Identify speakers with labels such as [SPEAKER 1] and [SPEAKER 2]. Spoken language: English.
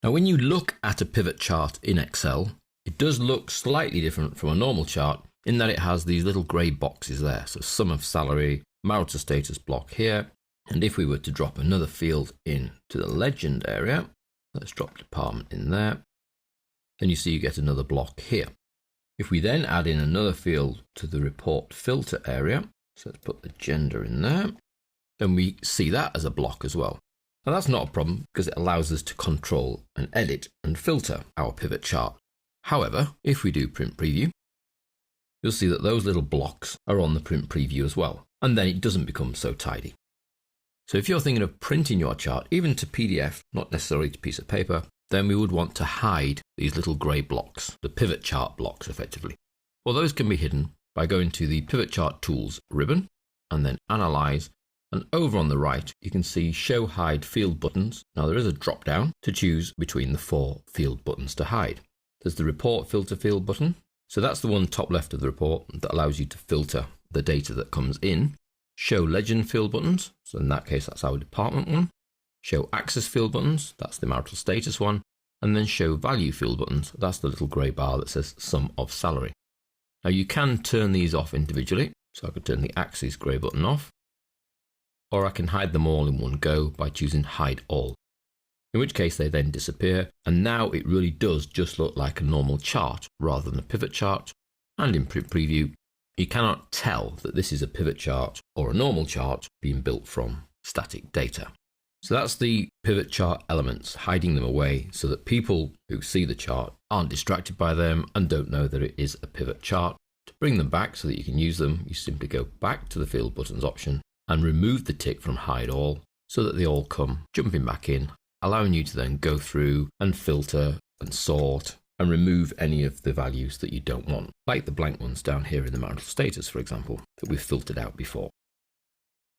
[SPEAKER 1] Now, when you look at a pivot chart in Excel, it does look slightly different from a normal chart in that it has these little grey boxes there. So sum of salary, marital status block here. And if we were to drop another field into the legend area, let's drop department in there, then you see you get another block here. If we then add in another field to the report filter area, so let's put the gender in there, then we see that as a block as well. Now that's not a problem because it allows us to control and edit and filter our pivot chart. However, if we do print preview, you'll see that those little blocks are on the print preview as well, and then it doesn't become so tidy. So if you're thinking of printing your chart, even to PDF, not necessarily to piece of paper, then we would want to hide these little grey blocks, the pivot chart blocks effectively. Well, those can be hidden by going to the Pivot Chart Tools ribbon and then Analyze, and over on the right you can see Show Hide Field Buttons. Now there is a drop down to choose between the 4 field buttons to hide. There's the Report Filter Field button, so that's the one top left of the report that allows you to filter the data that comes in. Show Legend Field buttons, so in that case that's our department one. Show Axis Field buttons, that's the marital status one. And then Show Value Field buttons, that's the little grey bar that says Sum of Salary. Now you can turn these off individually, so I could turn the Axis grey button off, or I can hide them all in one go by choosing Hide All, in which case they then disappear, and now it really does just look like a normal chart rather than a pivot chart. And in print preview, you cannot tell that this is a pivot chart or a normal chart being built from static data. So that's the pivot chart elements, hiding them away so that people who see the chart aren't distracted by them and don't know that it is a pivot chart. To bring them back so that you can use them, you simply go back to the field buttons option and remove the tick from Hide All so that they all come jumping back in, allowing you to then go through and filter and sort and remove any of the values that you don't want, like the blank ones down here in the marital status, for example, that we've filtered out before.